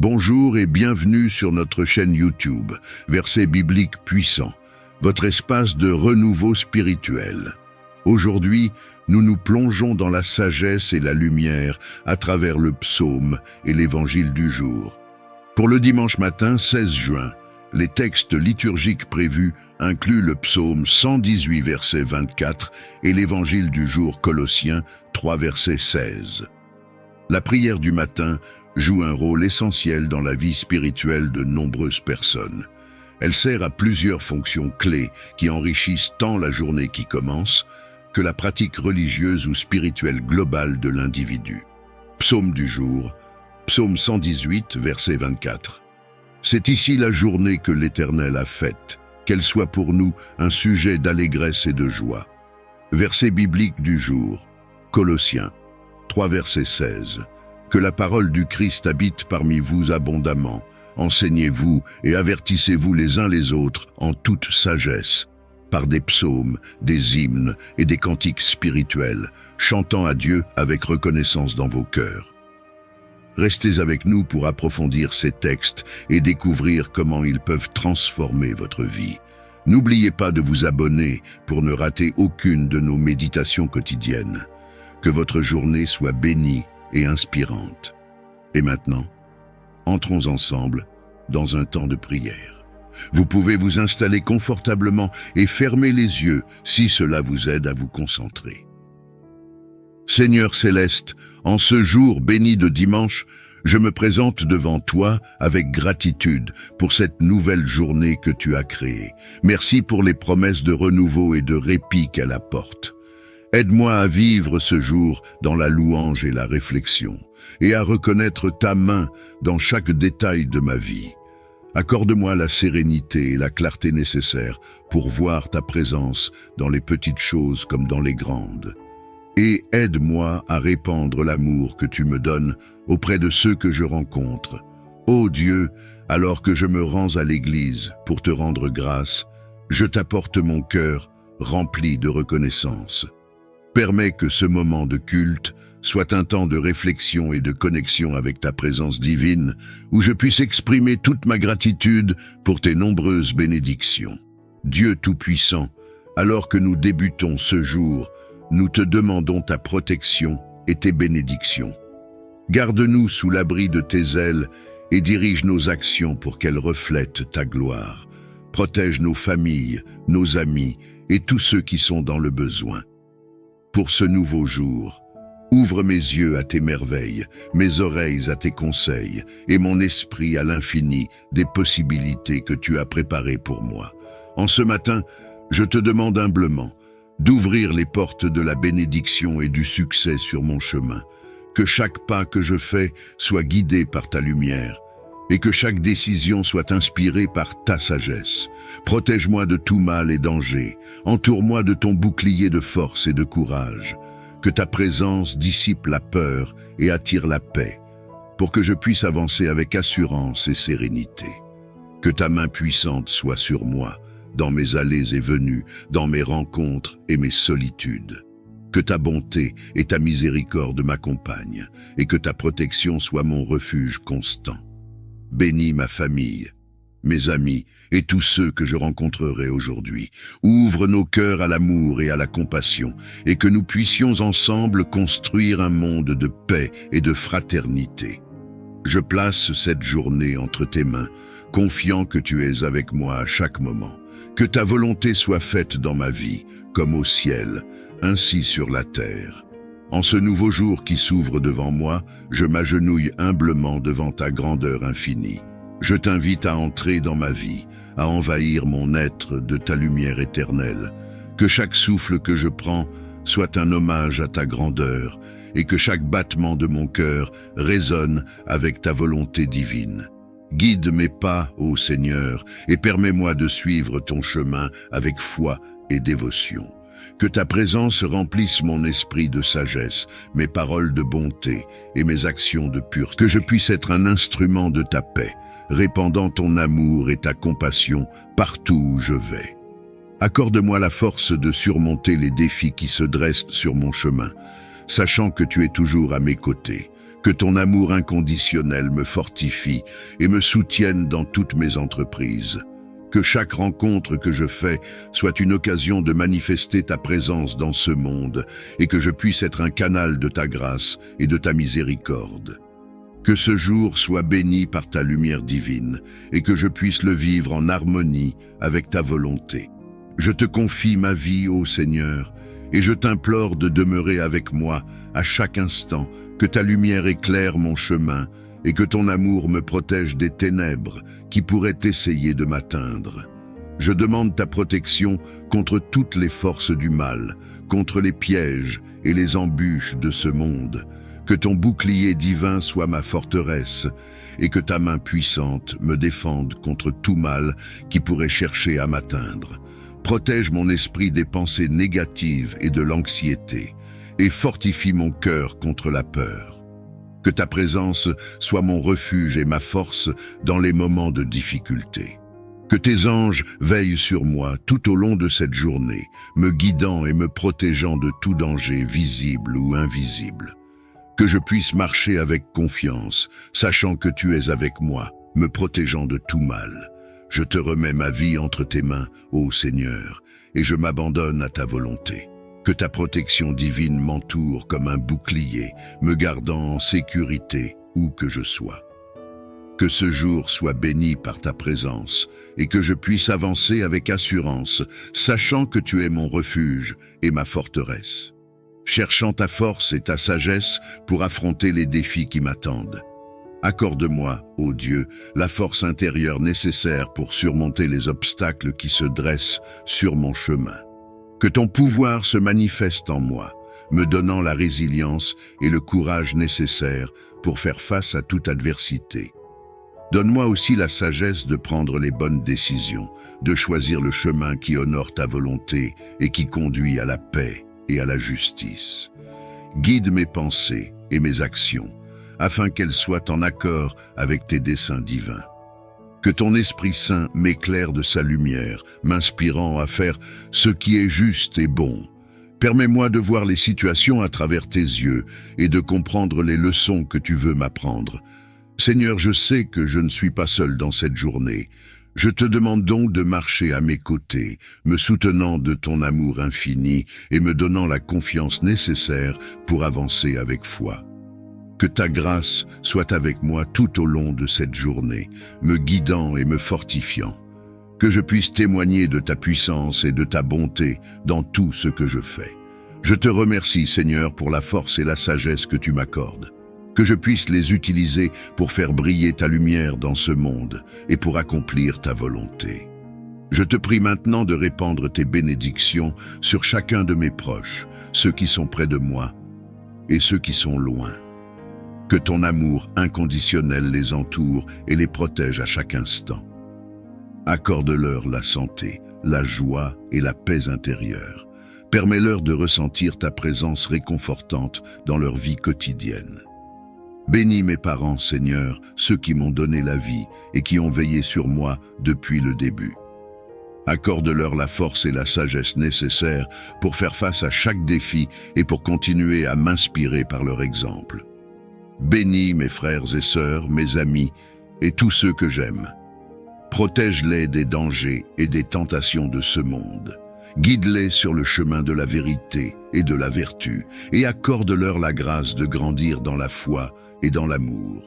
Bonjour et bienvenue sur notre chaîne YouTube, Versets bibliques puissants, votre espace de renouveau spirituel. Aujourd'hui, nous nous plongeons dans la sagesse et la lumière à travers le psaume et l'évangile du jour. Pour le dimanche matin 16 juin, les textes liturgiques prévus incluent le psaume 118 verset 24 et l'évangile du jour Colossiens 3 verset 16. La prière du matin joue un rôle essentiel dans la vie spirituelle de nombreuses personnes. Elle sert à plusieurs fonctions clés qui enrichissent tant la journée qui commence que la pratique religieuse ou spirituelle globale de l'individu. Psaume du jour, psaume 118, verset 24. C'est ici la journée que l'Éternel a faite, qu'elle soit pour nous un sujet d'allégresse et de joie. Verset biblique du jour, Colossiens 3, verset 16. Que la parole du Christ habite parmi vous abondamment. Enseignez-vous et avertissez-vous les uns les autres en toute sagesse, par des psaumes, des hymnes et des cantiques spirituels, chantant à Dieu avec reconnaissance dans vos cœurs. Restez avec nous pour approfondir ces textes et découvrir comment ils peuvent transformer votre vie. N'oubliez pas de vous abonner pour ne rater aucune de nos méditations quotidiennes. Que votre journée soit bénie et inspirante. Et maintenant, entrons ensemble dans un temps de prière. Vous pouvez vous installer confortablement et fermer les yeux si cela vous aide à vous concentrer. Seigneur céleste, en ce jour béni de dimanche, je me présente devant toi avec gratitude pour cette nouvelle journée que tu as créée. Merci pour les promesses de renouveau et de répit qu'elle apporte. Aide-moi à vivre ce jour dans la louange et la réflexion, et à reconnaître ta main dans chaque détail de ma vie. Accorde-moi la sérénité et la clarté nécessaires pour voir ta présence dans les petites choses comme dans les grandes. Et aide-moi à répandre l'amour que tu me donnes auprès de ceux que je rencontre. Ô Dieu, alors que je me rends à l'église pour te rendre grâce, je t'apporte mon cœur rempli de reconnaissance. Permets que ce moment de culte soit un temps de réflexion et de connexion avec ta présence divine, où je puisse exprimer toute ma gratitude pour tes nombreuses bénédictions. Dieu Tout-Puissant, alors que nous débutons ce jour, nous te demandons ta protection et tes bénédictions. Garde-nous sous l'abri de tes ailes et dirige nos actions pour qu'elles reflètent ta gloire. Protège nos familles, nos amis et tous ceux qui sont dans le besoin. Pour ce nouveau jour, ouvre mes yeux à tes merveilles, mes oreilles à tes conseils et mon esprit à l'infini des possibilités que tu as préparées pour moi. En ce matin, je te demande humblement d'ouvrir les portes de la bénédiction et du succès sur mon chemin, que chaque pas que je fais soit guidé par ta lumière et que chaque décision soit inspirée par ta sagesse. Protège-moi de tout mal et danger, entoure-moi de ton bouclier de force et de courage, que ta présence dissipe la peur et attire la paix, pour que je puisse avancer avec assurance et sérénité. Que ta main puissante soit sur moi, dans mes allées et venues, dans mes rencontres et mes solitudes. Que ta bonté et ta miséricorde m'accompagnent, et que ta protection soit mon refuge constant. Bénis ma famille, mes amis et tous ceux que je rencontrerai aujourd'hui. Ouvre nos cœurs à l'amour et à la compassion, et que nous puissions ensemble construire un monde de paix et de fraternité. Je place cette journée entre tes mains, confiant que tu es avec moi à chaque moment. Que ta volonté soit faite dans ma vie, comme au ciel, ainsi sur la terre. En ce nouveau jour qui s'ouvre devant moi, je m'agenouille humblement devant ta grandeur infinie. Je t'invite à entrer dans ma vie, à envahir mon être de ta lumière éternelle. Que chaque souffle que je prends soit un hommage à ta grandeur, et que chaque battement de mon cœur résonne avec ta volonté divine. Guide mes pas, ô Seigneur, et permets-moi de suivre ton chemin avec foi et dévotion. Que ta présence remplisse mon esprit de sagesse, mes paroles de bonté et mes actions de pureté. Que je puisse être un instrument de ta paix, répandant ton amour et ta compassion partout où je vais. Accorde-moi la force de surmonter les défis qui se dressent sur mon chemin, sachant que tu es toujours à mes côtés. Que ton amour inconditionnel me fortifie et me soutienne dans toutes mes entreprises. Que chaque rencontre que je fais soit une occasion de manifester ta présence dans ce monde et que je puisse être un canal de ta grâce et de ta miséricorde. Que ce jour soit béni par ta lumière divine et que je puisse le vivre en harmonie avec ta volonté. Je te confie ma vie, ô Seigneur, et je t'implore de demeurer avec moi à chaque instant, que ta lumière éclaire mon chemin et que ton amour me protège des ténèbres qui pourraient essayer de m'atteindre. Je demande ta protection contre toutes les forces du mal, contre les pièges et les embûches de ce monde. Que ton bouclier divin soit ma forteresse et que ta main puissante me défende contre tout mal qui pourrait chercher à m'atteindre. Protège mon esprit des pensées négatives et de l'anxiété et fortifie mon cœur contre la peur. Que ta présence soit mon refuge et ma force dans les moments de difficulté. Que tes anges veillent sur moi tout au long de cette journée, me guidant et me protégeant de tout danger visible ou invisible. Que je puisse marcher avec confiance, sachant que tu es avec moi, me protégeant de tout mal. Je te remets ma vie entre tes mains, ô Seigneur, et je m'abandonne à ta volonté. Que ta protection divine m'entoure comme un bouclier, me gardant en sécurité où que je sois. Que ce jour soit béni par ta présence et que je puisse avancer avec assurance, sachant que tu es mon refuge et ma forteresse. Cherchant ta force et ta sagesse pour affronter les défis qui m'attendent. Accorde-moi, ô Dieu, la force intérieure nécessaire pour surmonter les obstacles qui se dressent sur mon chemin. Que ton pouvoir se manifeste en moi, me donnant la résilience et le courage nécessaires pour faire face à toute adversité. Donne-moi aussi la sagesse de prendre les bonnes décisions, de choisir le chemin qui honore ta volonté et qui conduit à la paix et à la justice. Guide mes pensées et mes actions, afin qu'elles soient en accord avec tes desseins divins. Que ton Esprit Saint m'éclaire de sa lumière, m'inspirant à faire ce qui est juste et bon. Permets-moi de voir les situations à travers tes yeux et de comprendre les leçons que tu veux m'apprendre. Seigneur, je sais que je ne suis pas seul dans cette journée. Je te demande donc de marcher à mes côtés, me soutenant de ton amour infini et me donnant la confiance nécessaire pour avancer avec foi. Que ta grâce soit avec moi tout au long de cette journée, me guidant et me fortifiant. Que je puisse témoigner de ta puissance et de ta bonté dans tout ce que je fais. Je te remercie, Seigneur, pour la force et la sagesse que tu m'accordes. Que je puisse les utiliser pour faire briller ta lumière dans ce monde et pour accomplir ta volonté. Je te prie maintenant de répandre tes bénédictions sur chacun de mes proches, ceux qui sont près de moi et ceux qui sont loin. Que ton amour inconditionnel les entoure et les protège à chaque instant. Accorde-leur la santé, la joie et la paix intérieure. Permets-leur de ressentir ta présence réconfortante dans leur vie quotidienne. Bénis mes parents, Seigneur, ceux qui m'ont donné la vie et qui ont veillé sur moi depuis le début. Accorde-leur la force et la sagesse nécessaires pour faire face à chaque défi et pour continuer à m'inspirer par leur exemple. Bénis mes frères et sœurs, mes amis et tous ceux que j'aime. Protège-les des dangers et des tentations de ce monde. Guide-les sur le chemin de la vérité et de la vertu et accorde-leur la grâce de grandir dans la foi et dans l'amour.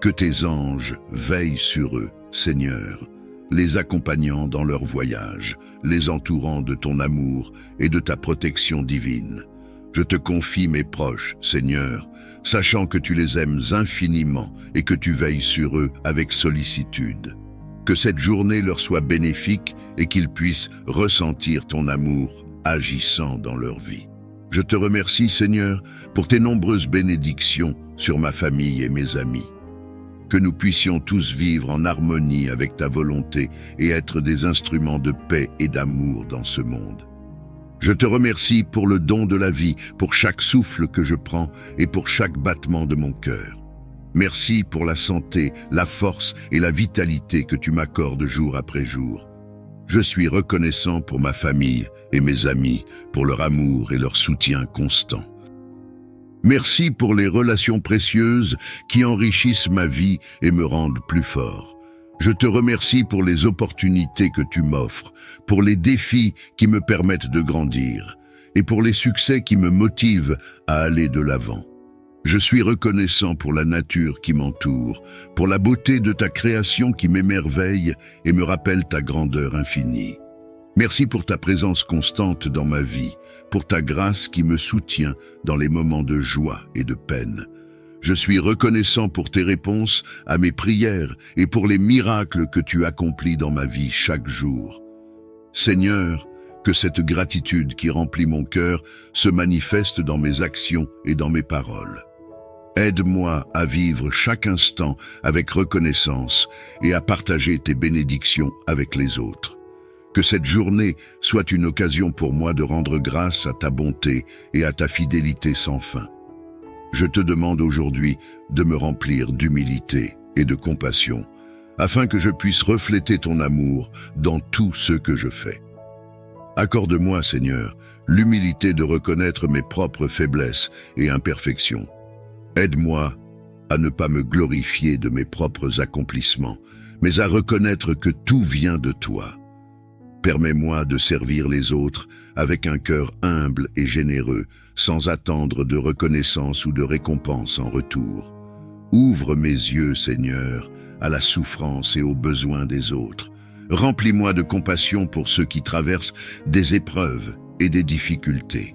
Que tes anges veillent sur eux, Seigneur, les accompagnant dans leur voyage, les entourant de ton amour et de ta protection divine. Je te confie mes proches, Seigneur, sachant que tu les aimes infiniment et que tu veilles sur eux avec sollicitude. Que cette journée leur soit bénéfique et qu'ils puissent ressentir ton amour agissant dans leur vie. Je te remercie, Seigneur, pour tes nombreuses bénédictions sur ma famille et mes amis. Que nous puissions tous vivre en harmonie avec ta volonté et être des instruments de paix et d'amour dans ce monde. Je te remercie pour le don de la vie, pour chaque souffle que je prends et pour chaque battement de mon cœur. Merci pour la santé, la force et la vitalité que tu m'accordes jour après jour. Je suis reconnaissant pour ma famille et mes amis, pour leur amour et leur soutien constant. Merci pour les relations précieuses qui enrichissent ma vie et me rendent plus fort. Je te remercie pour les opportunités que tu m'offres, pour les défis qui me permettent de grandir et pour les succès qui me motivent à aller de l'avant. Je suis reconnaissant pour la nature qui m'entoure, pour la beauté de ta création qui m'émerveille et me rappelle ta grandeur infinie. Merci pour ta présence constante dans ma vie, pour ta grâce qui me soutient dans les moments de joie et de peine. Je suis reconnaissant pour tes réponses à mes prières et pour les miracles que tu accomplis dans ma vie chaque jour. Seigneur, que cette gratitude qui remplit mon cœur se manifeste dans mes actions et dans mes paroles. Aide-moi à vivre chaque instant avec reconnaissance et à partager tes bénédictions avec les autres. Que cette journée soit une occasion pour moi de rendre grâce à ta bonté et à ta fidélité sans fin. Je te demande aujourd'hui de me remplir d'humilité et de compassion, afin que je puisse refléter ton amour dans tout ce que je fais. Accorde-moi, Seigneur, l'humilité de reconnaître mes propres faiblesses et imperfections. Aide-moi à ne pas me glorifier de mes propres accomplissements, mais à reconnaître que tout vient de toi. Permets-moi de servir les autres avec un cœur humble et généreux, sans attendre de reconnaissance ou de récompense en retour. Ouvre mes yeux, Seigneur, à la souffrance et aux besoins des autres. Remplis-moi de compassion pour ceux qui traversent des épreuves et des difficultés.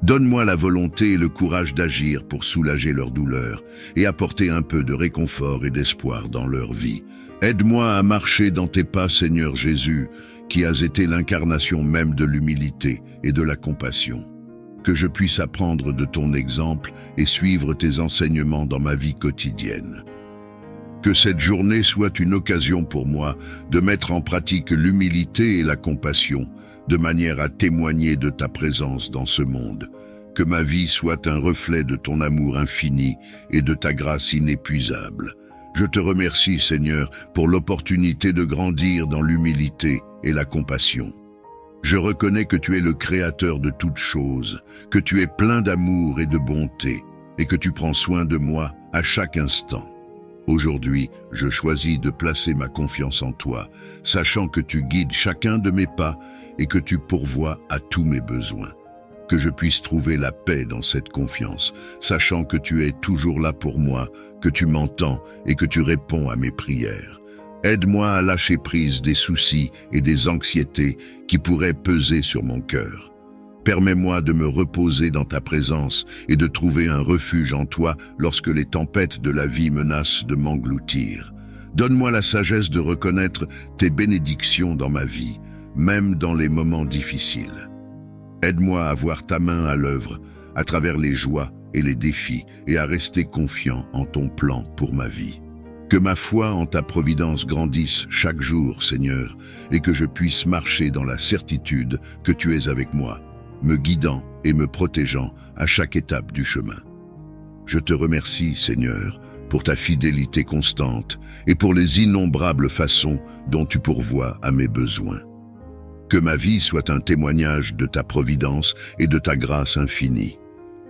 Donne-moi la volonté et le courage d'agir pour soulager leur douleur et apporter un peu de réconfort et d'espoir dans leur vie. Aide-moi à marcher dans tes pas, Seigneur Jésus, qui has été l'incarnation même de l'humilité et de la compassion. Que je puisse apprendre de ton exemple et suivre tes enseignements dans ma vie quotidienne. Que cette journée soit une occasion pour moi de mettre en pratique l'humilité et la compassion, de manière à témoigner de ta présence dans ce monde. Que ma vie soit un reflet de ton amour infini et de ta grâce inépuisable. Je te remercie, Seigneur, pour l'opportunité de grandir dans l'humilité et la compassion. Je reconnais que tu es le créateur de toutes choses, que tu es plein d'amour et de bonté, et que tu prends soin de moi à chaque instant. Aujourd'hui, je choisis de placer ma confiance en toi, sachant que tu guides chacun de mes pas et que tu pourvois à tous mes besoins. Que je puisse trouver la paix dans cette confiance, sachant que tu es toujours là pour moi, que tu m'entends et que tu réponds à mes prières. Aide-moi à lâcher prise des soucis et des anxiétés qui pourraient peser sur mon cœur. Permets-moi de me reposer dans ta présence et de trouver un refuge en toi lorsque les tempêtes de la vie menacent de m'engloutir. Donne-moi la sagesse de reconnaître tes bénédictions dans ma vie, même dans les moments difficiles. Aide-moi à voir ta main à l'œuvre, à travers les joies et les défis, et à rester confiant en ton plan pour ma vie. Que ma foi en ta providence grandisse chaque jour, Seigneur, et que je puisse marcher dans la certitude que tu es avec moi, me guidant et me protégeant à chaque étape du chemin. Je te remercie, Seigneur, pour ta fidélité constante et pour les innombrables façons dont tu pourvois à mes besoins. Que ma vie soit un témoignage de ta providence et de ta grâce infinie.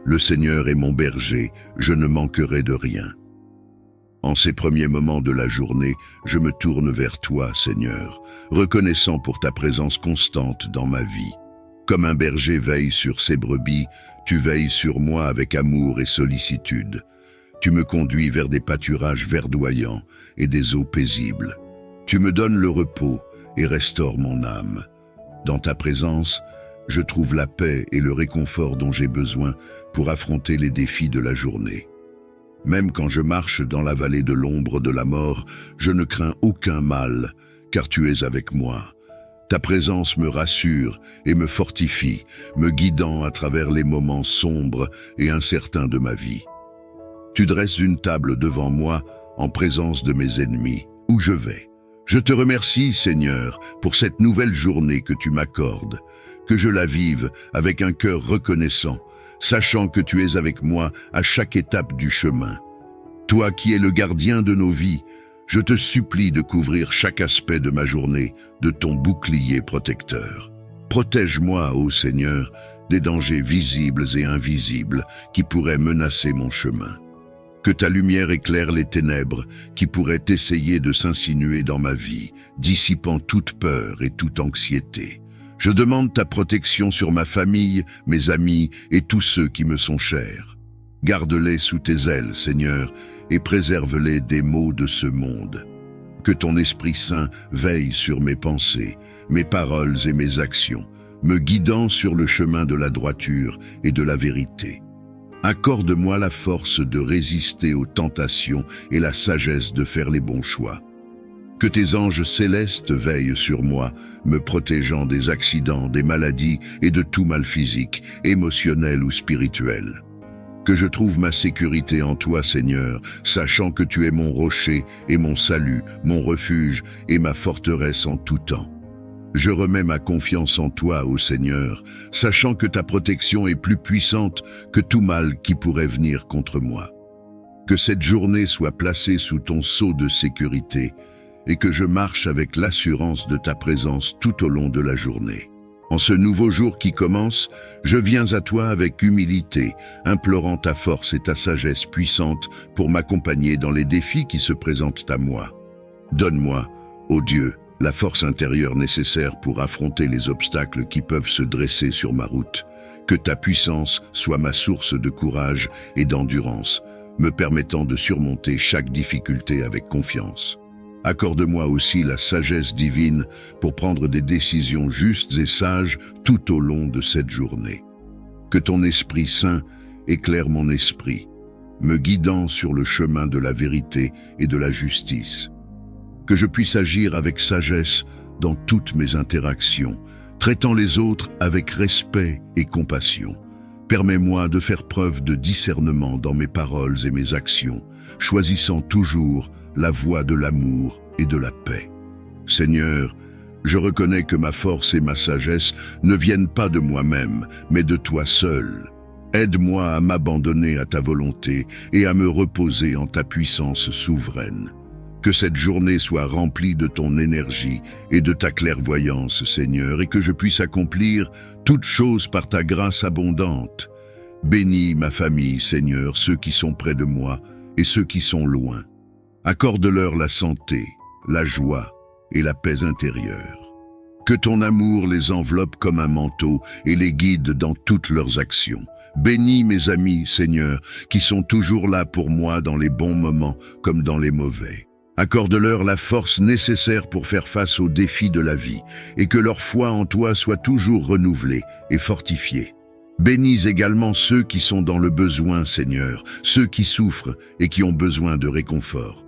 Le Seigneur est mon berger, je ne manquerai de rien. En ces premiers moments de la journée, je me tourne vers toi, Seigneur, reconnaissant pour ta présence constante dans ma vie. Comme un berger veille sur ses brebis, tu veilles sur moi avec amour et sollicitude. Tu me conduis vers des pâturages verdoyants et des eaux paisibles. Tu me donnes le repos et restaures mon âme. Dans ta présence, je trouve la paix et le réconfort dont j'ai besoin pour affronter les défis de la journée. Même quand je marche dans la vallée de l'ombre de la mort, je ne crains aucun mal, car tu es avec moi. Ta présence me rassure et me fortifie, me guidant à travers les moments sombres et incertains de ma vie. Tu dresses une table devant moi en présence de mes ennemis. Où je vais? Je te remercie, Seigneur, pour cette nouvelle journée que tu m'accordes, que je la vive avec un cœur reconnaissant, sachant que tu es avec moi à chaque étape du chemin. Toi qui es le gardien de nos vies, je te supplie de couvrir chaque aspect de ma journée de ton bouclier protecteur. Protège-moi, ô Seigneur, des dangers visibles et invisibles qui pourraient menacer mon chemin. Que ta lumière éclaire les ténèbres qui pourraient essayer de s'insinuer dans ma vie, dissipant toute peur et toute anxiété. Je demande ta protection sur ma famille, mes amis et tous ceux qui me sont chers. Garde-les sous tes ailes, Seigneur, et préserve-les des maux de ce monde. Que ton Esprit Saint veille sur mes pensées, mes paroles et mes actions, me guidant sur le chemin de la droiture et de la vérité. Accorde-moi la force de résister aux tentations et la sagesse de faire les bons choix. Que tes anges célestes veillent sur moi, me protégeant des accidents, des maladies et de tout mal physique, émotionnel ou spirituel. Que je trouve ma sécurité en toi, Seigneur, sachant que tu es mon rocher et mon salut, mon refuge et ma forteresse en tout temps. Je remets ma confiance en toi, ô Seigneur, sachant que ta protection est plus puissante que tout mal qui pourrait venir contre moi. Que cette journée soit placée sous ton sceau de sécurité et que je marche avec l'assurance de ta présence tout au long de la journée. En ce nouveau jour qui commence, je viens à toi avec humilité, implorant ta force et ta sagesse puissante pour m'accompagner dans les défis qui se présentent à moi. Donne-moi, ô Dieu, la force intérieure nécessaire pour affronter les obstacles qui peuvent se dresser sur ma route. Que ta puissance soit ma source de courage et d'endurance, me permettant de surmonter chaque difficulté avec confiance. Accorde-moi aussi la sagesse divine pour prendre des décisions justes et sages tout au long de cette journée. Que ton Esprit Saint éclaire mon esprit, me guidant sur le chemin de la vérité et de la justice. Que je puisse agir avec sagesse dans toutes mes interactions, traitant les autres avec respect et compassion. Permets-moi de faire preuve de discernement dans mes paroles et mes actions, choisissant toujours la voie de l'amour et de la paix. Seigneur, je reconnais que ma force et ma sagesse ne viennent pas de moi-même, mais de toi seul. Aide-moi à m'abandonner à ta volonté et à me reposer en ta puissance souveraine. Que cette journée soit remplie de ton énergie et de ta clairvoyance, Seigneur, et que je puisse accomplir toutes choses par ta grâce abondante. Bénis ma famille, Seigneur, ceux qui sont près de moi et ceux qui sont loin. Accorde-leur la santé, la joie et la paix intérieure. Que ton amour les enveloppe comme un manteau et les guide dans toutes leurs actions. Bénis mes amis, Seigneur, qui sont toujours là pour moi dans les bons moments comme dans les mauvais. Accorde-leur la force nécessaire pour faire face aux défis de la vie et que leur foi en toi soit toujours renouvelée et fortifiée. Bénis également ceux qui sont dans le besoin, Seigneur, ceux qui souffrent et qui ont besoin de réconfort.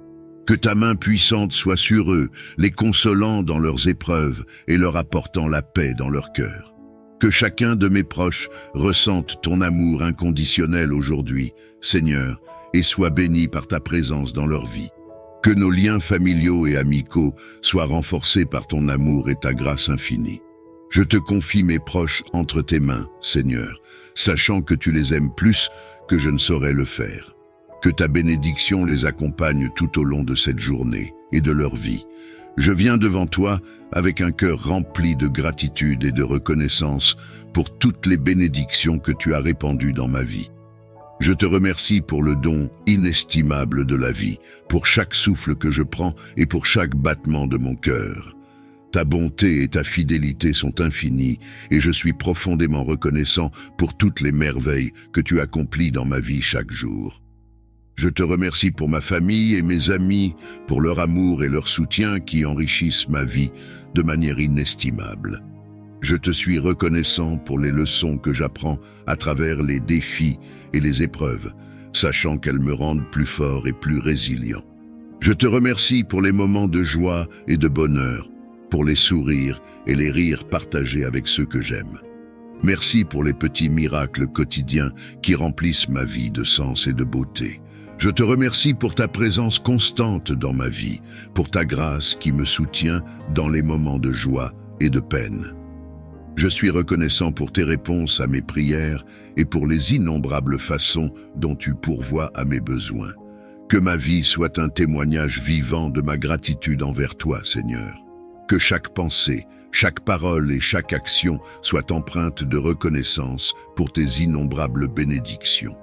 Que ta main puissante soit sur eux, les consolant dans leurs épreuves et leur apportant la paix dans leur cœur. Que chacun de mes proches ressente ton amour inconditionnel aujourd'hui, Seigneur, et soit béni par ta présence dans leur vie. Que nos liens familiaux et amicaux soient renforcés par ton amour et ta grâce infinie. Je te confie mes proches entre tes mains, Seigneur, sachant que tu les aimes plus que je ne saurais le faire. Que ta bénédiction les accompagne tout au long de cette journée et de leur vie. Je viens devant toi avec un cœur rempli de gratitude et de reconnaissance pour toutes les bénédictions que tu as répandues dans ma vie. Je te remercie pour le don inestimable de la vie, pour chaque souffle que je prends et pour chaque battement de mon cœur. Ta bonté et ta fidélité sont infinies et je suis profondément reconnaissant pour toutes les merveilles que tu accomplis dans ma vie chaque jour. Je te remercie pour ma famille et mes amis, pour leur amour et leur soutien qui enrichissent ma vie de manière inestimable. Je te suis reconnaissant pour les leçons que j'apprends à travers les défis et les épreuves, sachant qu'elles me rendent plus fort et plus résilient. Je te remercie pour les moments de joie et de bonheur, pour les sourires et les rires partagés avec ceux que j'aime. Merci pour les petits miracles quotidiens qui remplissent ma vie de sens et de beauté. Je te remercie pour ta présence constante dans ma vie, pour ta grâce qui me soutient dans les moments de joie et de peine. Je suis reconnaissant pour tes réponses à mes prières et pour les innombrables façons dont tu pourvois à mes besoins. Que ma vie soit un témoignage vivant de ma gratitude envers toi, Seigneur. Que chaque pensée, chaque parole et chaque action soient empreintes de reconnaissance pour tes innombrables bénédictions.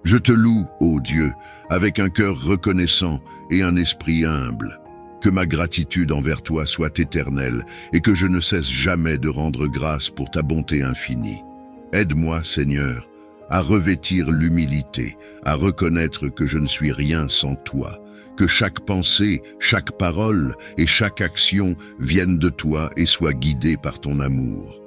Je te loue, ô Dieu, avec un cœur reconnaissant et un esprit humble. Que ma gratitude envers toi soit éternelle et que je ne cesse jamais de rendre grâce pour ta bonté infinie. Aide-moi, Seigneur, à revêtir l'humilité, à reconnaître que je ne suis rien sans toi, que chaque pensée, chaque parole et chaque action viennent de toi et soient guidées par ton amour.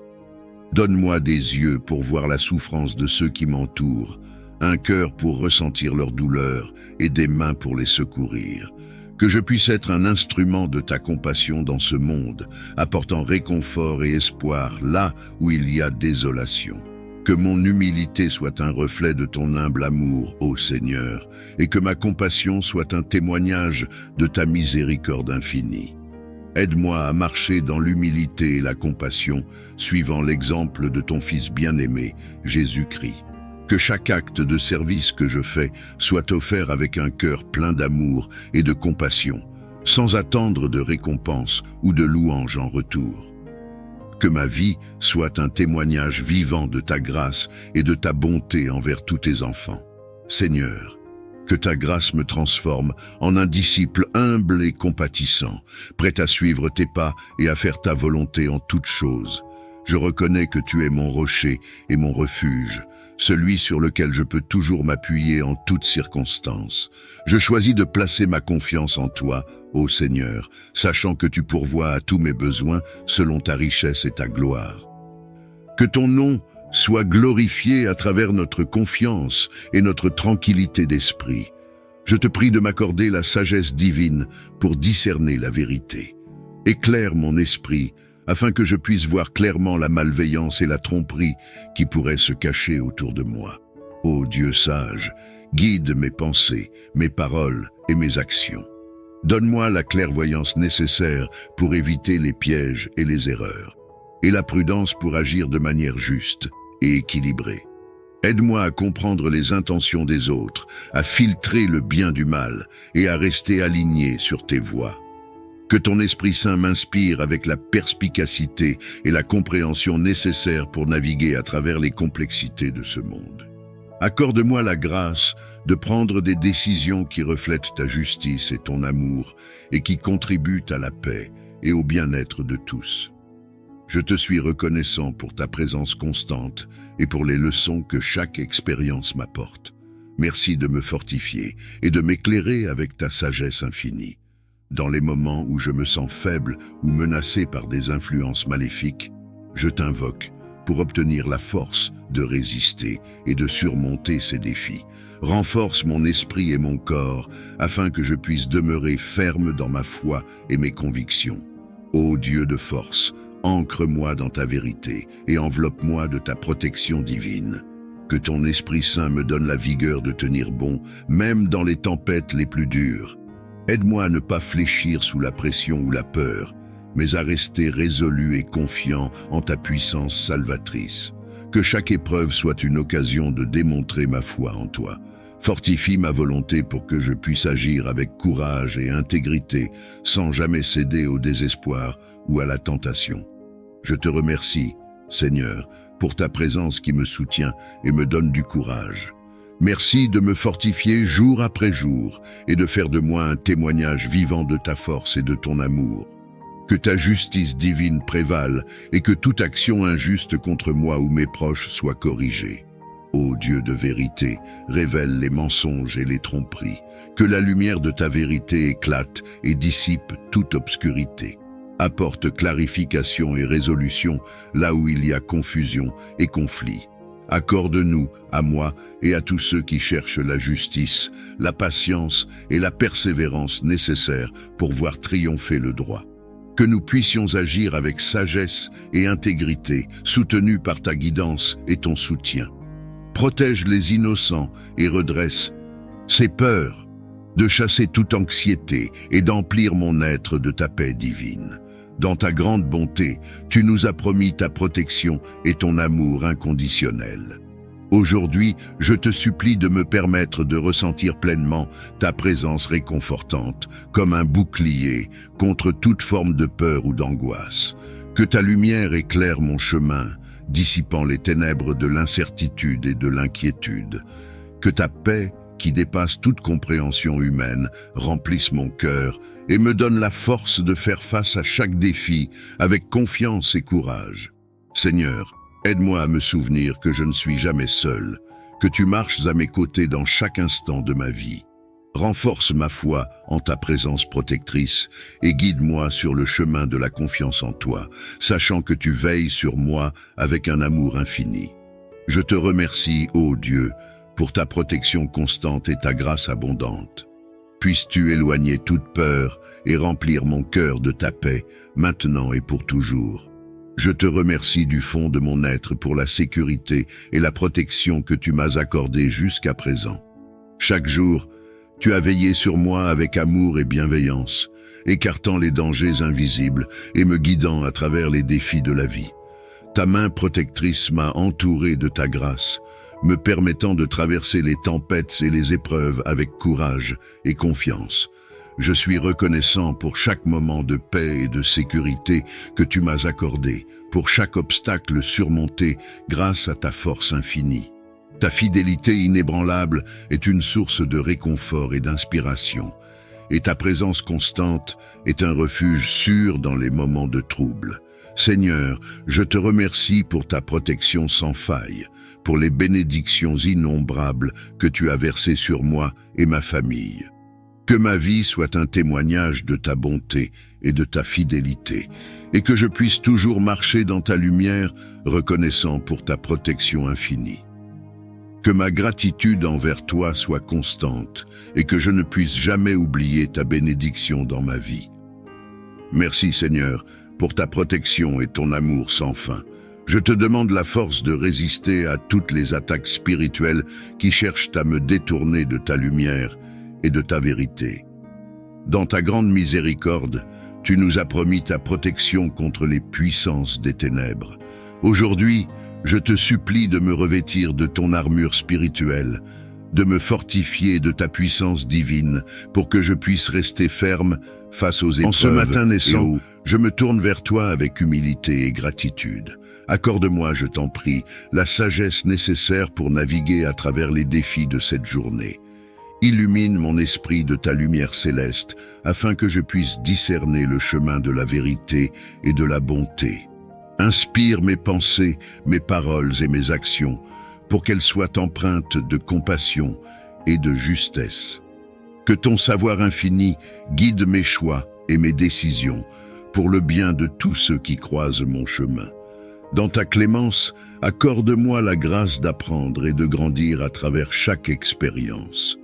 Donne-moi des yeux pour voir la souffrance de ceux qui m'entourent, un cœur pour ressentir leur douleur et des mains pour les secourir. Que je puisse être un instrument de ta compassion dans ce monde, apportant réconfort et espoir là où il y a désolation. Que mon humilité soit un reflet de ton humble amour, ô Seigneur, et que ma compassion soit un témoignage de ta miséricorde infinie. Aide-moi à marcher dans l'humilité et la compassion, suivant l'exemple de ton Fils bien-aimé, Jésus-Christ. Que chaque acte de service que je fais soit offert avec un cœur plein d'amour et de compassion, sans attendre de récompense ou de louange en retour. Que ma vie soit un témoignage vivant de ta grâce et de ta bonté envers tous tes enfants. Seigneur, que ta grâce me transforme en un disciple humble et compatissant, prêt à suivre tes pas et à faire ta volonté en toutes choses. Je reconnais que tu es mon rocher et mon refuge, celui sur lequel je peux toujours m'appuyer en toutes circonstances. Je choisis de placer ma confiance en toi, ô Seigneur, sachant que tu pourvois à tous mes besoins selon ta richesse et ta gloire. Que ton nom soit glorifié à travers notre confiance et notre tranquillité d'esprit. Je te prie de m'accorder la sagesse divine pour discerner la vérité. Éclaire mon esprit, afin que je puisse voir clairement la malveillance et la tromperie qui pourraient se cacher autour de moi. Ô Dieu sage, guide mes pensées, mes paroles et mes actions. Donne-moi la clairvoyance nécessaire pour éviter les pièges et les erreurs, et la prudence pour agir de manière juste et équilibrée. Aide-moi à comprendre les intentions des autres, à filtrer le bien du mal et à rester aligné sur tes voies. Que ton Esprit Saint m'inspire avec la perspicacité et la compréhension nécessaires pour naviguer à travers les complexités de ce monde. Accorde-moi la grâce de prendre des décisions qui reflètent ta justice et ton amour et qui contribuent à la paix et au bien-être de tous. Je te suis reconnaissant pour ta présence constante et pour les leçons que chaque expérience m'apporte. Merci de me fortifier et de m'éclairer avec ta sagesse infinie. Dans les moments où je me sens faible ou menacé par des influences maléfiques, je t'invoque pour obtenir la force de résister et de surmonter ces défis. Renforce mon esprit et mon corps afin que je puisse demeurer ferme dans ma foi et mes convictions. Ô Dieu de force, ancre-moi dans ta vérité et enveloppe-moi de ta protection divine. Que ton Esprit Saint me donne la vigueur de tenir bon, même dans les tempêtes les plus dures. Aide-moi à ne pas fléchir sous la pression ou la peur, mais à rester résolu et confiant en ta puissance salvatrice. Que chaque épreuve soit une occasion de démontrer ma foi en toi. Fortifie ma volonté pour que je puisse agir avec courage et intégrité, sans jamais céder au désespoir ou à la tentation. Je te remercie, Seigneur, pour ta présence qui me soutient et me donne du courage. Merci de me fortifier jour après jour et de faire de moi un témoignage vivant de ta force et de ton amour. Que ta justice divine prévale et que toute action injuste contre moi ou mes proches soit corrigée. Ô Dieu de vérité, révèle les mensonges et les tromperies. Que la lumière de ta vérité éclate et dissipe toute obscurité. Apporte clarification et résolution là où il y a confusion et conflit. Accorde-nous, à moi et à tous ceux qui cherchent la justice, la patience et la persévérance nécessaires pour voir triompher le droit. Que nous puissions agir avec sagesse et intégrité, soutenus par ta guidance et ton soutien. Protège les innocents et redresse ces peurs, de chasser toute anxiété et d'emplir mon être de ta paix divine. Dans ta grande bonté, tu nous as promis ta protection et ton amour inconditionnel. Aujourd'hui, je te supplie de me permettre de ressentir pleinement ta présence réconfortante, comme un bouclier contre toute forme de peur ou d'angoisse. Que ta lumière éclaire mon chemin, dissipant les ténèbres de l'incertitude et de l'inquiétude. Que ta paix, qui dépasse toute compréhension humaine, remplisse mon cœur et me donne la force de faire face à chaque défi avec confiance et courage. Seigneur, aide-moi à me souvenir que je ne suis jamais seul, que tu marches à mes côtés dans chaque instant de ma vie. Renforce ma foi en ta présence protectrice et guide-moi sur le chemin de la confiance en toi, sachant que tu veilles sur moi avec un amour infini. Je te remercie, ô Dieu, pour ta protection constante et ta grâce abondante. Puisses-tu éloigner toute peur et remplir mon cœur de ta paix, maintenant et pour toujours. Je te remercie du fond de mon être pour la sécurité et la protection que tu m'as accordée jusqu'à présent. Chaque jour, tu as veillé sur moi avec amour et bienveillance, écartant les dangers invisibles et me guidant à travers les défis de la vie. Ta main protectrice m'a entouré de ta grâce, me permettant de traverser les tempêtes et les épreuves avec courage et confiance. Je suis reconnaissant pour chaque moment de paix et de sécurité que tu m'as accordé, pour chaque obstacle surmonté grâce à ta force infinie. Ta fidélité inébranlable est une source de réconfort et d'inspiration, et ta présence constante est un refuge sûr dans les moments de trouble. Seigneur, je te remercie pour ta protection sans faille, pour les bénédictions innombrables que tu as versées sur moi et ma famille. Que ma vie soit un témoignage de ta bonté et de ta fidélité, et que je puisse toujours marcher dans ta lumière, reconnaissant pour ta protection infinie. Que ma gratitude envers toi soit constante, et que je ne puisse jamais oublier ta bénédiction dans ma vie. Merci Seigneur, pour ta protection et ton amour sans fin. Je te demande la force de résister à toutes les attaques spirituelles qui cherchent à me détourner de ta lumière et de ta vérité. Dans ta grande miséricorde, tu nous as promis ta protection contre les puissances des ténèbres. Aujourd'hui, je te supplie de me revêtir de ton armure spirituelle, de me fortifier de ta puissance divine pour que je puisse rester ferme face aux épreuves. En ce matin naissant, je me tourne vers toi avec humilité et gratitude. Accorde-moi, je t'en prie, la sagesse nécessaire pour naviguer à travers les défis de cette journée. Illumine mon esprit de ta lumière céleste, afin que je puisse discerner le chemin de la vérité et de la bonté. Inspire mes pensées, mes paroles et mes actions, pour qu'elles soient empreintes de compassion et de justesse. Que ton savoir infini guide mes choix et mes décisions, pour le bien de tous ceux qui croisent mon chemin. Dans ta clémence, accorde-moi la grâce d'apprendre et de grandir à travers chaque expérience.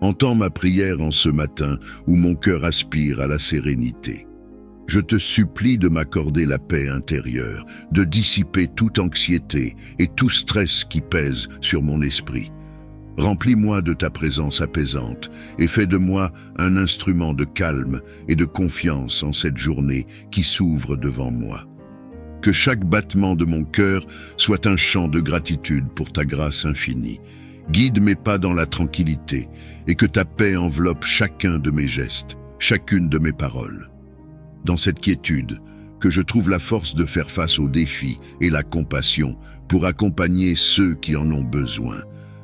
Entends ma prière en ce matin où mon cœur aspire à la sérénité. Je te supplie de m'accorder la paix intérieure, de dissiper toute anxiété et tout stress qui pèse sur mon esprit. Remplis-moi de ta présence apaisante et fais de moi un instrument de calme et de confiance en cette journée qui s'ouvre devant moi. Que chaque battement de mon cœur soit un chant de gratitude pour ta grâce infinie. Guide mes pas dans la tranquillité et que ta paix enveloppe chacun de mes gestes, chacune de mes paroles. Dans cette quiétude, que je trouve la force de faire face aux défis et la compassion pour accompagner ceux qui en ont besoin.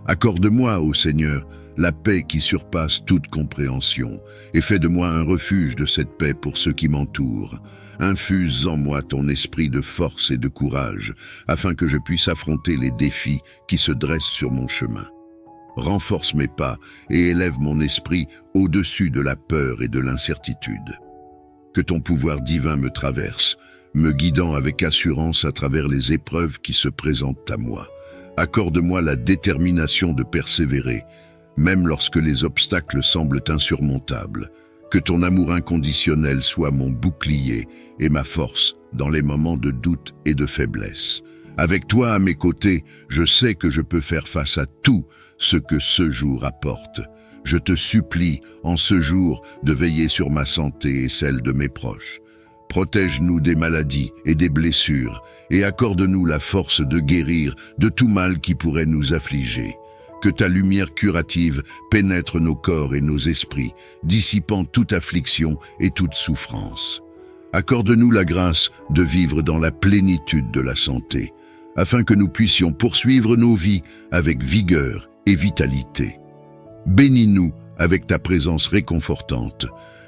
Accorde-moi, ô Seigneur, la paix qui surpasse toute compréhension et fais de moi un refuge de cette paix pour ceux qui m'entourent. Infuse en moi ton esprit de force et de courage afin que je puisse affronter les défis qui se dressent sur mon chemin. Renforce mes pas et élève mon esprit au-dessus de la peur et de l'incertitude. Que ton pouvoir divin me traverse, me guidant avec assurance à travers les épreuves qui se présentent à moi. Accorde-moi la détermination de persévérer, même lorsque les obstacles semblent insurmontables. Que ton amour inconditionnel soit mon bouclier et ma force dans les moments de doute et de faiblesse. Avec toi à mes côtés, je sais que je peux faire face à tout ce que ce jour apporte. Je te supplie, en ce jour, de veiller sur ma santé et celle de mes proches. Protège-nous des maladies et des blessures et accorde-nous la force de guérir de tout mal qui pourrait nous affliger. Que ta lumière curative pénètre nos corps et nos esprits, dissipant toute affliction et toute souffrance. Accorde-nous la grâce de vivre dans la plénitude de la santé, afin que nous puissions poursuivre nos vies avec vigueur et vitalité. Bénis-nous avec ta présence réconfortante,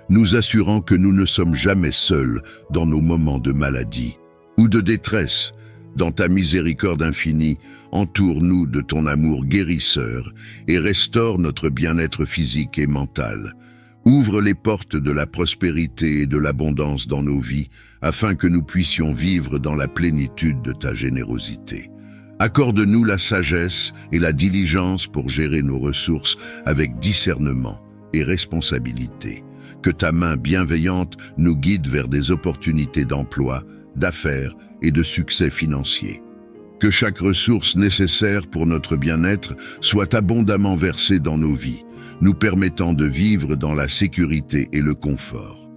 nous assurant que nous ne sommes jamais seuls dans nos moments de maladie ou de détresse. Dans ta miséricorde infinie, entoure-nous de ton amour guérisseur et restaure notre bien-être physique et mental. Ouvre les portes de la prospérité et de l'abondance dans nos vies, afin que nous puissions vivre dans la plénitude de ta générosité. Accorde-nous la sagesse et la diligence pour gérer nos ressources avec discernement et responsabilité. Que ta main bienveillante nous guide vers des opportunités d'emploi, d'affaires et de succès financier. Que chaque ressource nécessaire pour notre bien-être soit abondamment versée dans nos vies, nous permettant de vivre dans la sécurité et le confort.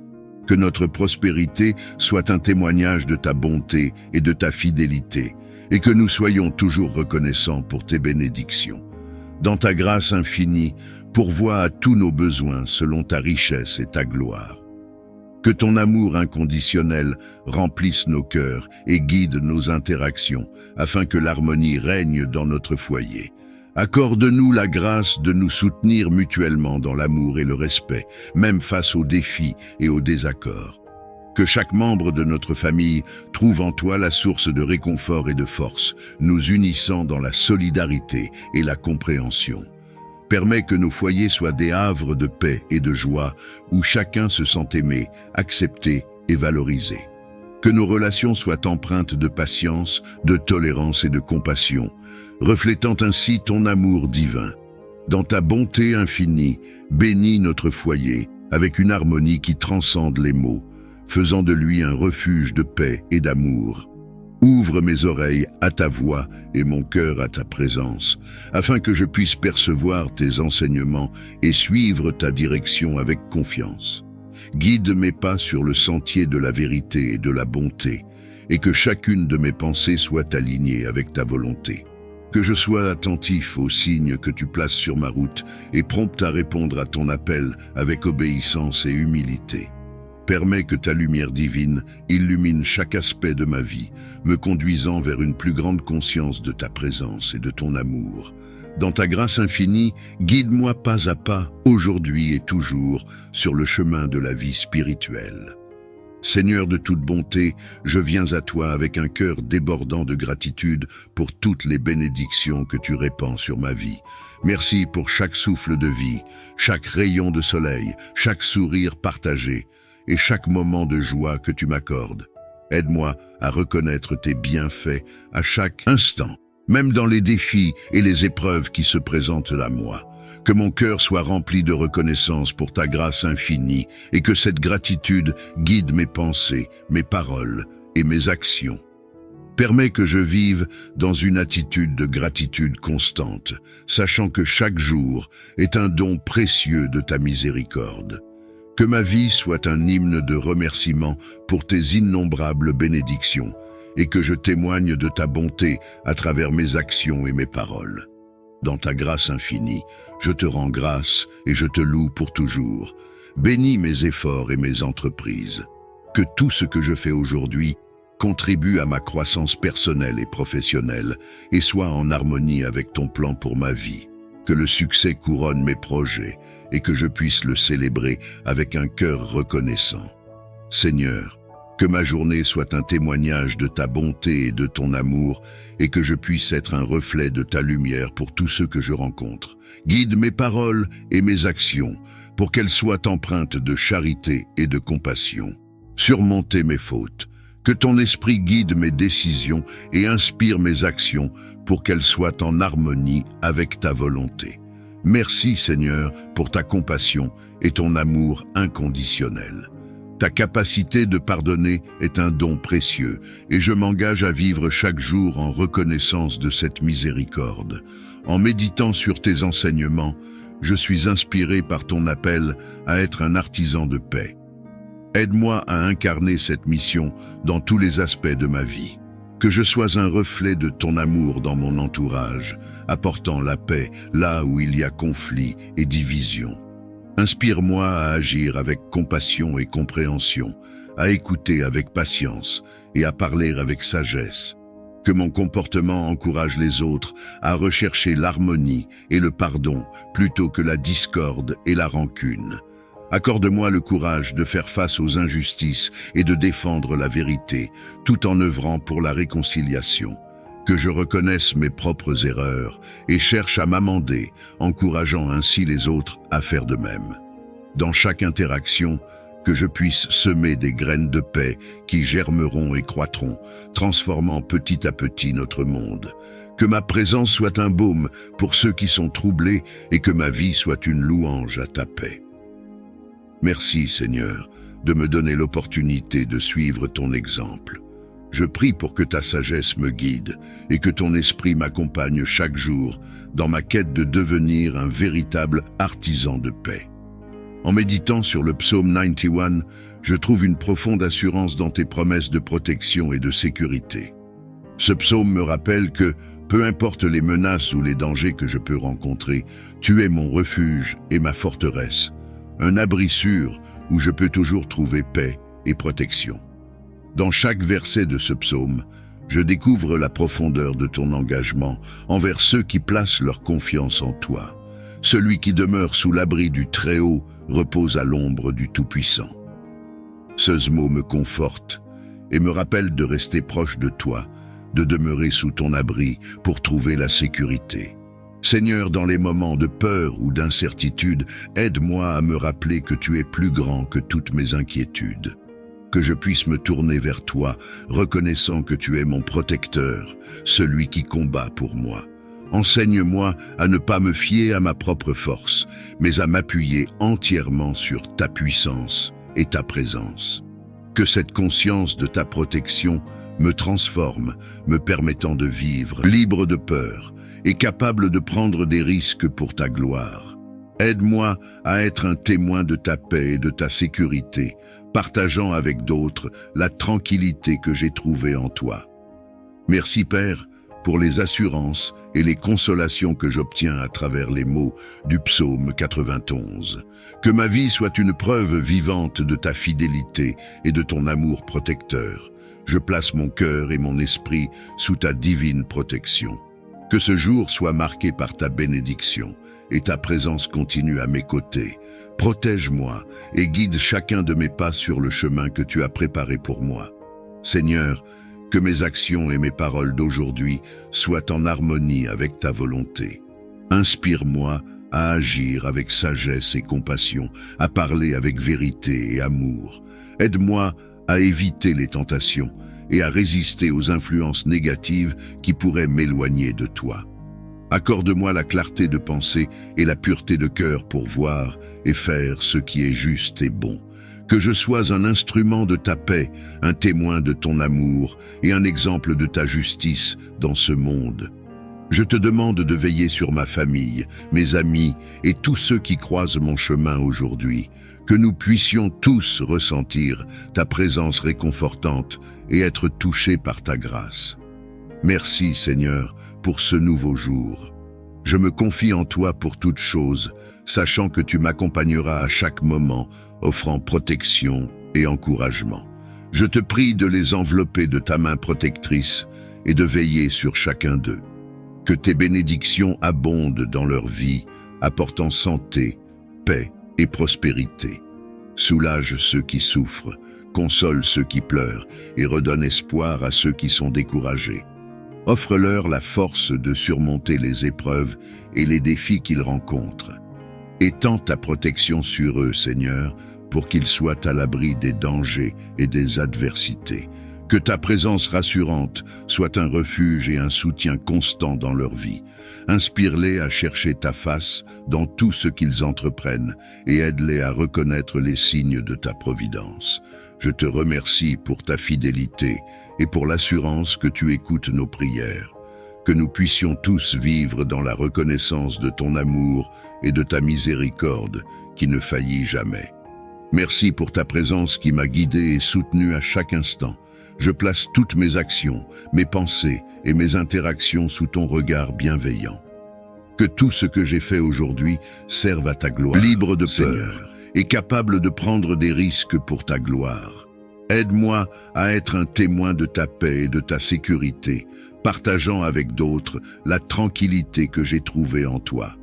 Que notre prospérité soit un témoignage de ta bonté et de ta fidélité, et que nous soyons toujours reconnaissants pour tes bénédictions. Dans ta grâce infinie, pourvois à tous nos besoins selon ta richesse et ta gloire. Que ton amour inconditionnel remplisse nos cœurs et guide nos interactions, afin que l'harmonie règne dans notre foyer. Accorde-nous la grâce de nous soutenir mutuellement dans l'amour et le respect, même face aux défis et aux désaccords. Que chaque membre de notre famille trouve en toi la source de réconfort et de force, nous unissant dans la solidarité et la compréhension. Permets que nos foyers soient des havres de paix et de joie, où chacun se sent aimé, accepté et valorisé. Que nos relations soient empreintes de patience, de tolérance et de compassion, reflétant ainsi ton amour divin. Dans ta bonté infinie, bénis notre foyer avec une harmonie qui transcende les mots, faisant de lui un refuge de paix et d'amour. Ouvre mes oreilles à ta voix et mon cœur à ta présence, afin que je puisse percevoir tes enseignements et suivre ta direction avec confiance. Guide mes pas sur le sentier de la vérité et de la bonté, et que chacune de mes pensées soit alignée avec ta volonté. Que je sois attentif aux signes que tu places sur ma route et prompt à répondre à ton appel avec obéissance et humilité. Permets que ta lumière divine illumine chaque aspect de ma vie, me conduisant vers une plus grande conscience de ta présence et de ton amour. Dans ta grâce infinie, guide-moi pas à pas, aujourd'hui et toujours, sur le chemin de la vie spirituelle. Seigneur de toute bonté, je viens à toi avec un cœur débordant de gratitude pour toutes les bénédictions que tu répands sur ma vie. Merci pour chaque souffle de vie, chaque rayon de soleil, chaque sourire partagé et chaque moment de joie que tu m'accordes. Aide-moi à reconnaître tes bienfaits à chaque instant, même dans les défis et les épreuves qui se présentent à moi. Que mon cœur soit rempli de reconnaissance pour ta grâce infinie et que cette gratitude guide mes pensées, mes paroles et mes actions. Permets que je vive dans une attitude de gratitude constante, sachant que chaque jour est un don précieux de ta miséricorde. Que ma vie soit un hymne de remerciement pour tes innombrables bénédictions et que je témoigne de ta bonté à travers mes actions et mes paroles. Dans ta grâce infinie, je te rends grâce et je te loue pour toujours. Bénis mes efforts et mes entreprises. Que tout ce que je fais aujourd'hui contribue à ma croissance personnelle et professionnelle et soit en harmonie avec ton plan pour ma vie. Que le succès couronne mes projets et que je puisse le célébrer avec un cœur reconnaissant. Seigneur, que ma journée soit un témoignage de ta bonté et de ton amour, et que je puisse être un reflet de ta lumière pour tous ceux que je rencontre. Guide mes paroles et mes actions, pour qu'elles soient empreintes de charité et de compassion. Surmonter mes fautes. Que ton esprit guide mes décisions et inspire mes actions, pour qu'elles soient en harmonie avec ta volonté. Merci Seigneur pour ta compassion et ton amour inconditionnel. Ta capacité de pardonner est un don précieux et je m'engage à vivre chaque jour en reconnaissance de cette miséricorde. En méditant sur tes enseignements, je suis inspiré par ton appel à être un artisan de paix. Aide-moi à incarner cette mission dans tous les aspects de ma vie. Que je sois un reflet de ton amour dans mon entourage, apportant la paix là où il y a conflit et division. Inspire-moi à agir avec compassion et compréhension, à écouter avec patience et à parler avec sagesse. Que mon comportement encourage les autres à rechercher l'harmonie et le pardon plutôt que la discorde et la rancune. Accorde-moi le courage de faire face aux injustices et de défendre la vérité, tout en œuvrant pour la réconciliation. Que je reconnaisse mes propres erreurs et cherche à m'amender, encourageant ainsi les autres à faire de même. Dans chaque interaction, que je puisse semer des graines de paix qui germeront et croîtront, transformant petit à petit notre monde. Que ma présence soit un baume pour ceux qui sont troublés et que ma vie soit une louange à ta paix. Merci, Seigneur, de me donner l'opportunité de suivre ton exemple. Je prie pour que ta sagesse me guide et que ton esprit m'accompagne chaque jour dans ma quête de devenir un véritable artisan de paix. En méditant sur le psaume 91, je trouve une profonde assurance dans tes promesses de protection et de sécurité. Ce psaume me rappelle que, peu importe les menaces ou les dangers que je peux rencontrer, tu es mon refuge et ma forteresse, un abri sûr où je peux toujours trouver paix et protection. Dans chaque verset de ce psaume, je découvre la profondeur de ton engagement envers ceux qui placent leur confiance en toi. Celui qui demeure sous l'abri du Très-Haut repose à l'ombre du Tout-Puissant. Ce mot me conforte et me rappelle de rester proche de toi, de demeurer sous ton abri pour trouver la sécurité. Seigneur, dans les moments de peur ou d'incertitude, aide-moi à me rappeler que tu es plus grand que toutes mes inquiétudes. Que je puisse me tourner vers toi, reconnaissant que tu es mon protecteur, celui qui combat pour moi. Enseigne-moi à ne pas me fier à ma propre force, mais à m'appuyer entièrement sur ta puissance et ta présence. Que cette conscience de ta protection me transforme, me permettant de vivre libre de peur et capable de prendre des risques pour ta gloire. Aide-moi à être un témoin de ta paix et de ta sécurité, partageant avec d'autres la tranquillité que j'ai trouvée en toi. Merci Père, pour les assurances et les consolations que j'obtiens à travers les mots du psaume 91. Que ma vie soit une preuve vivante de ta fidélité et de ton amour protecteur. Je place mon cœur et mon esprit sous ta divine protection. Que ce jour soit marqué par ta bénédiction et ta présence continue à mes côtés. Protège-moi et guide chacun de mes pas sur le chemin que tu as préparé pour moi. Seigneur, que mes actions et mes paroles d'aujourd'hui soient en harmonie avec ta volonté. Inspire-moi à agir avec sagesse et compassion, à parler avec vérité et amour. Aide-moi à éviter les tentations et à résister aux influences négatives qui pourraient m'éloigner de toi. Accorde-moi la clarté de pensée et la pureté de cœur pour voir et faire ce qui est juste et bon. Que je sois un instrument de ta paix, un témoin de ton amour et un exemple de ta justice dans ce monde. Je te demande de veiller sur ma famille, mes amis et tous ceux qui croisent mon chemin aujourd'hui. Que nous puissions tous ressentir ta présence réconfortante et être touchés par ta grâce. Merci Seigneur pour ce nouveau jour. Je me confie en toi pour toutes choses, sachant que tu m'accompagneras à chaque moment, offrant protection et encouragement. Je te prie de les envelopper de ta main protectrice et de veiller sur chacun d'eux. Que tes bénédictions abondent dans leur vie, apportant santé, paix et prospérité. Soulage ceux qui souffrent, console ceux qui pleurent et redonne espoir à ceux qui sont découragés. Offre-leur la force de surmonter les épreuves et les défis qu'ils rencontrent. Étends ta protection sur eux, Seigneur, pour qu'ils soient à l'abri des dangers et des adversités. Que ta présence rassurante soit un refuge et un soutien constant dans leur vie. Inspire-les à chercher ta face dans tout ce qu'ils entreprennent et aide-les à reconnaître les signes de ta providence. Je te remercie pour ta fidélité et pour l'assurance que tu écoutes nos prières. Que nous puissions tous vivre dans la reconnaissance de ton amour et de ta miséricorde qui ne faillit jamais. Merci pour ta présence qui m'a guidé et soutenu à chaque instant. Je place toutes mes actions, mes pensées et mes interactions sous ton regard bienveillant. Que tout ce que j'ai fait aujourd'hui serve à ta gloire, libre de peur et capable de prendre des risques pour ta gloire. Aide-moi à être un témoin de ta paix et de ta sécurité, partageant avec d'autres la tranquillité que j'ai trouvée en toi.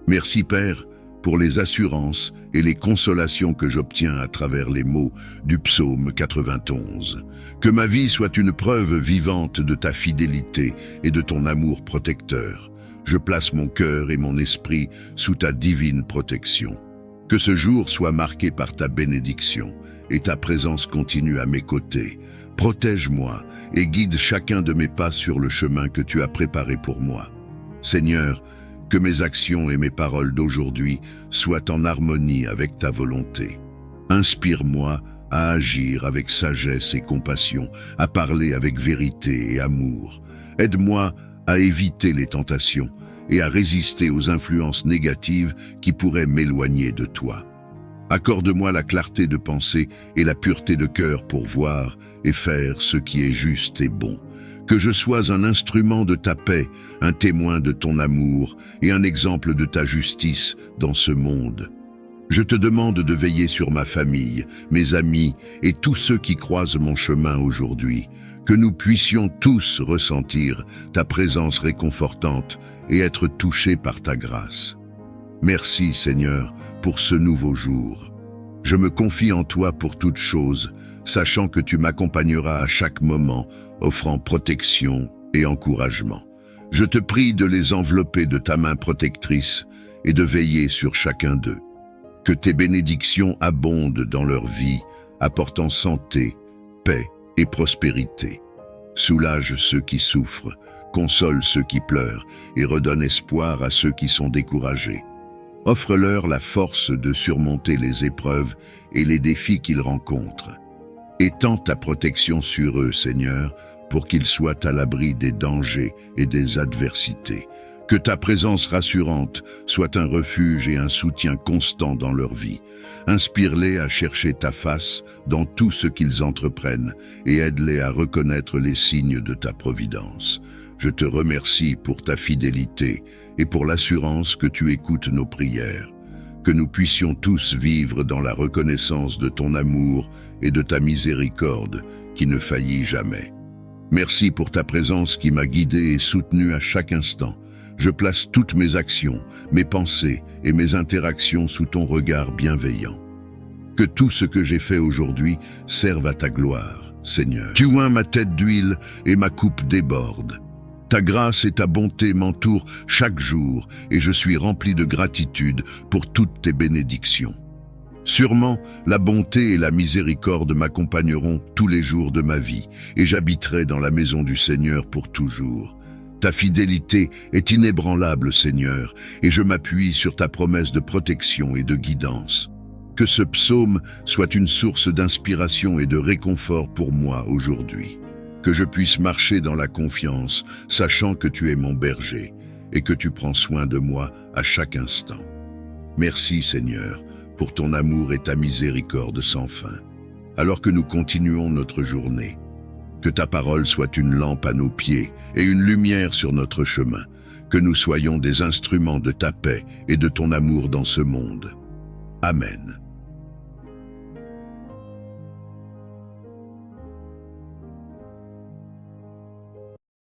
Merci Père pour les assurances et les consolations que j'obtiens à travers les mots du psaume 91. Que ma vie soit une preuve vivante de ta fidélité et de ton amour protecteur. Je place mon cœur et mon esprit sous ta divine protection. Que ce jour soit marqué par ta bénédiction et ta présence continue à mes côtés. Protège-moi et guide chacun de mes pas sur le chemin que tu as préparé pour moi. Seigneur, que mes actions et mes paroles d'aujourd'hui soient en harmonie avec ta volonté. Inspire-moi à agir avec sagesse et compassion, à parler avec vérité et amour. Aide-moi à éviter les tentations et à résister aux influences négatives qui pourraient m'éloigner de toi. Accorde-moi la clarté de pensée et la pureté de cœur pour voir et faire ce qui est juste et bon. Que je sois un instrument de ta paix, un témoin de ton amour et un exemple de ta justice dans ce monde. Je te demande de veiller sur ma famille, mes amis et tous ceux qui croisent mon chemin aujourd'hui. Que nous puissions tous ressentir ta présence réconfortante et être touchés par ta grâce. Merci Seigneur pour ce nouveau jour. Je me confie en toi pour toutes choses, sachant que tu m'accompagneras à chaque moment, offrant protection et encouragement. Je te prie de les envelopper de ta main protectrice et de veiller sur chacun d'eux. Que tes bénédictions abondent dans leur vie, apportant santé, paix et prospérité. Soulage ceux qui souffrent, console ceux qui pleurent et redonne espoir à ceux qui sont découragés. Offre-leur la force de surmonter les épreuves et les défis qu'ils rencontrent. Étends ta protection sur eux, Seigneur, pour qu'ils soient à l'abri des dangers et des adversités. Que ta présence rassurante soit un refuge et un soutien constant dans leur vie. Inspire-les à chercher ta face dans tout ce qu'ils entreprennent et aide-les à reconnaître les signes de ta providence. Je te remercie pour ta fidélité et pour l'assurance que tu écoutes nos prières. Que nous puissions tous vivre dans la reconnaissance de ton amour et de ta miséricorde qui ne faillit jamais. Merci pour ta présence qui m'a guidé et soutenu à chaque instant. Je place toutes mes actions, mes pensées et mes interactions sous ton regard bienveillant. Que tout ce que j'ai fait aujourd'hui serve à ta gloire, Seigneur. Tu oins ma tête d'huile et ma coupe déborde. Ta grâce et ta bonté m'entourent chaque jour et je suis rempli de gratitude pour toutes tes bénédictions. Sûrement, la bonté et la miséricorde m'accompagneront tous les jours de ma vie et j'habiterai dans la maison du Seigneur pour toujours. Ta fidélité est inébranlable, Seigneur, et je m'appuie sur ta promesse de protection et de guidance. Que ce psaume soit une source d'inspiration et de réconfort pour moi aujourd'hui. Que je puisse marcher dans la confiance, sachant que tu es mon berger et que tu prends soin de moi à chaque instant. Merci, Seigneur, pour ton amour et ta miséricorde sans fin. Alors que nous continuons notre journée, que ta parole soit une lampe à nos pieds et une lumière sur notre chemin, que nous soyons des instruments de ta paix et de ton amour dans ce monde. Amen.